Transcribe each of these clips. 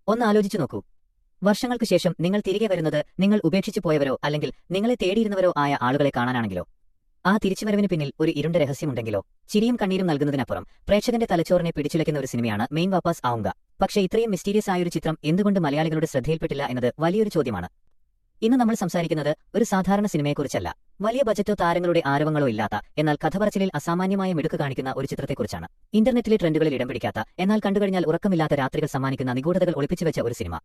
ഒന്ന് ആലോചിച്ചു നോക്കൂ. വർഷങ്ങൾക്കു ശേഷം നിങ്ങൾ തിരികെ വരുന്നത് നിങ്ങൾ ഉപേക്ഷിച്ചു പോയവരോ അല്ലെങ്കിൽ നിങ്ങളെ തേടിയിരുന്നവരോ ആയ ആളുകളെ കാണാനാണെങ്കിലോ? ആ തിരിച്ചുവരവിന് പിന്നിൽ ഒരു ഇരുണ്ട രഹസ്യമുണ്ടെങ്കിലോ? ചിരിയും കണ്ണീരും നൽകുന്നതിനപ്പുറം പ്രേക്ഷകന്റെ തലച്ചോറിനെ പിടിച്ചുലയ്ക്കുന്ന ഒരു സിനിമയാണ് മെയിൻ വാപ്പാസ് ആവുങ്ക. പക്ഷേ ഇത്രയും മിസ്റ്റീരിയസ് ആയൊരു ചിത്രം എന്തുകൊണ്ട് മലയാളികളുടെ ശ്രദ്ധയിൽപ്പെട്ടില്ല എന്നത് വലിയൊരു ചോദ്യമാണ്. ഇന്ന് നമ്മൾ സംസാരിക്കുന്നത് ഒരു സാധാരണ സിനിമയെക്കുറിച്ചല്ല. വലിയ ബജറ്റോ താരങ്ങളുടെ ആരവങ്ങളോ ഇല്ലാത്ത, എന്നാൽ കഥ പറച്ചിലിൽ അസാമാന്യമായ മിടുക്ക് കാണിക്കുന്ന ഒരു ചിത്രത്തെക്കുറിച്ചാണ്. ഇന്റർനെറ്റിലെ ട്രെൻഡുകളിൽ ഇടം പിടിക്കാത്ത, എന്നാൽ കണ്ടുകഴിഞ്ഞാൽ ഉറക്കമില്ലാത്ത രാത്രികൾ സമ്മാനിക്കുന്ന നിഗൂഢതകൾ ഒളിപ്പിച്ചുവെച്ച ഒരു സിനിമ.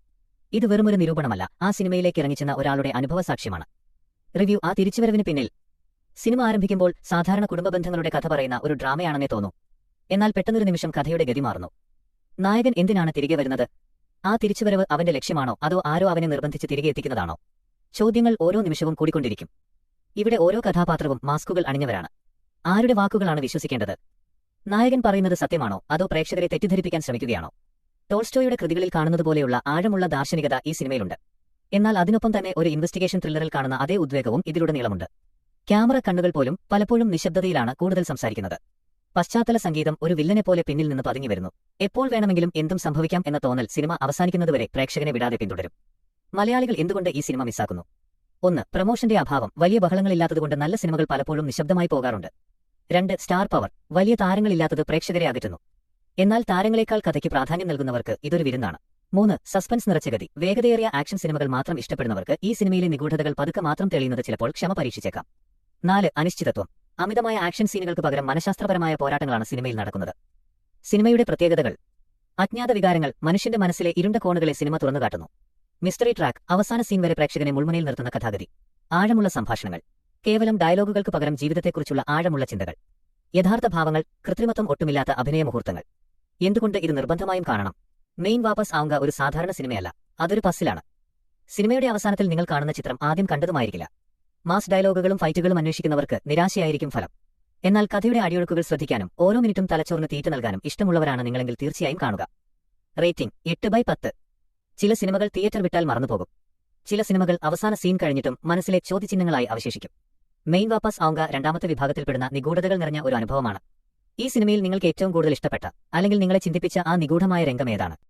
ഇത് വെറുമൊരു നിരൂപണമല്ല, ആ സിനിമയിലേക്ക് ഇറങ്ങിച്ചെന്ന ഒരാളുടെ അനുഭവസാക്ഷ്യമാണ്. റിവ്യൂ. ആ തിരിച്ചുവരവിന് പിന്നിൽ. സിനിമ ആരംഭിക്കുമ്പോൾ സാധാരണ കുടുംബ ബന്ധങ്ങളുടെ കഥ പറയുന്ന ഒരു ഡ്രാമയാണെന്നേ തോന്നൂ. എന്നാൽ പെട്ടെന്നൊരു നിമിഷം കഥയുടെ ഗതി മാറുന്നു. നായകൻ എന്തിനാണ് തിരികെ വരുന്നത്? ആ തിരിച്ചുവരവ് അവന്റെ ലക്ഷ്യമാണോ, അതോ ആരോ അവനെ നിർബന്ധിച്ച് തിരികെ എത്തിക്കുന്നതാണോ? ചോദ്യങ്ങൾ ഓരോ നിമിഷവും കൂടിക്കൊണ്ടിരിക്കും. ഇവിടെ ഓരോ കഥാപാത്രവും മാസ്കുകൾ അണിഞ്ഞവരാണ്. ആരുടെ വാക്കുകളാണ് വിശ്വസിക്കേണ്ടത്? നായകൻ പറയുന്നത് സത്യമാണോ, അതോ പ്രേക്ഷകരെ തെറ്റിദ്ധരിപ്പിക്കാൻ ശ്രമിക്കുകയാണോ? ടോൾസ്റ്റോയുടെ കൃതികളിൽ കാണുന്നതുപോലെയുള്ള ആഴമുള്ള ദാർശനികത ഈ സിനിമയിലുണ്ട്. എന്നാൽ അതിനൊപ്പം തന്നെ ഒരു ഇൻവെസ്റ്റിഗേഷൻ ത്രില്ലറിൽ കാണുന്ന അതേ ഉദ്വേഗവും ഇതിലുടനീളമുണ്ട്. ക്യാമറ കണ്ണുകൾ പോലും പലപ്പോഴും നിശബ്ദതയിലാണ് കൂടുതൽ സംസാരിക്കുന്നത്. പശ്ചാത്തല സംഗീതം ഒരു വില്ലനെപ്പോലെ പിന്നിൽ നിന്ന് പതുങ്ങിവരുന്നു. എപ്പോൾ വേണമെങ്കിലും എന്തും സംഭവിക്കാം എന്ന തോന്നൽ സിനിമ അവസാനിക്കുന്നതുവരെ പ്രേക്ഷകനെ വിടാതെ പിന്തുടരും. മലയാളികൾ എന്തുകൊണ്ട് ഈ സിനിമ മിസ്സാക്കുന്നു? 1. പ്രമോഷന്റെ അഭാവം. വലിയ ബഹളങ്ങളില്ലാത്തതുകൊണ്ട് നല്ല സിനിമകൾ പലപ്പോഴും നിശബ്ദമായി പോകാറുണ്ട്. 2. Star power. വലിയ താരങ്ങളില്ലാത്തത് പ്രേക്ഷകരെ അകറ്റുന്നു. എന്നാൽ താരങ്ങളെക്കാൾ കഥയ്ക്ക് പ്രാധാന്യം നൽകുന്നവർക്ക് ഇതൊരു വിരുന്നാണ്. 3. സസ്പെൻസ് നിറച്ച ഗതി. വേഗതയേറിയ ആക്ഷൻ സിനിമകൾ മാത്രം ഇഷ്ടപ്പെടുന്നവർക്ക് ഈ സിനിമയിലെ നിഗൂഢതകൾ പതുക്കെ മാത്രം തെളിയുന്നത് ചിലപ്പോൾ ക്ഷമ പരീക്ഷിച്ചേക്കാം. 4. അനിശ്ചിതത്വം. അമിതമായ ആക്ഷൻ സീനുകൾക്ക് പകരം മനഃശാസ്ത്രപരമായ പോരാട്ടങ്ങളാണ് സിനിമയിൽ നടക്കുന്നത്. സിനിമയുടെ പ്രത്യേകതകൾ. അജ്ഞാത വികാരങ്ങൾ. മനുഷ്യന്റെ മനസ്സിലെ ഇരുണ്ട കോണുകളെ സിനിമ തുറന്നുകാട്ടുന്നു. Mystery track. അവസാന സീൻ വരെ പ്രേക്ഷകനെ മുൾമുനയിൽ നിർത്തുന്ന കഥാഗതി. ആഴമുള്ള സംഭാഷണങ്ങൾ. കേവലം ഡയലോഗുകൾക്ക് പകരം ജീവിതത്തെക്കുറിച്ചുള്ള ആഴമുള്ള ചിന്തകൾ. യഥാർത്ഥ ഭാവങ്ങൾ. കൃത്രിമത്വം ഒട്ടുമില്ലാത്ത അഭിനയ മുഹൂർത്തങ്ങൾ. എന്തുകൊണ്ട് ഇത് നിർബന്ധമായും കാണണം? മെയിൻ വാപ്പസ് ആവുങ്ക ഒരു സാധാരണ സിനിമയല്ല, അതൊരു പസിലാണ്. സിനിമയുടെ അവസാനത്തിൽ നിങ്ങൾ കാണുന്ന ചിത്രം ആദ്യം കണ്ടതുമായിരിക്കില്ല. മാസ് ഡയലോഗുകളും ഫൈറ്റുകളും അന്വേഷിക്കുന്നവർക്ക് നിരാശയായിരിക്കും ഫലം. എന്നാൽ കഥയുടെ അടിയൊഴുക്കുകൾ ശ്രദ്ധിക്കാനും ഓരോ മിനിറ്റും തലച്ചോറിന് തീറ്റ നൽകാനും ഇഷ്ടമുള്ളവരാണ് നിങ്ങളെങ്കിൽ തീർച്ചയായും കാണുക. റേറ്റിംഗ് 8/10. ചില സിനിമകൾ തിയേറ്റർ വിട്ടാൽ മറന്നുപോകും. ചില സിനിമകൾ അവസാന സീൻ കഴിഞ്ഞിട്ടും മനസ്സിലെ ചോദ്യചിഹ്നങ്ങളായി അവശേഷിക്കും. മെയിൻ വാപ്പസ് ആവുങ്ക രണ്ടാമത്തെ വിഭാഗത്തിൽപ്പെടുന്ന നിഗൂഢതകൾ നിറഞ്ഞ ഒരു അനുഭവമാണ്. ഈ സിനിമയിൽ നിങ്ങൾക്ക് ഏറ്റവും കൂടുതൽ ഇഷ്ടപ്പെട്ട, അല്ലെങ്കിൽ നിങ്ങളെ ചിന്തിപ്പിച്ച ആ നിഗൂഢമായ രംഗം ഏതാണ്?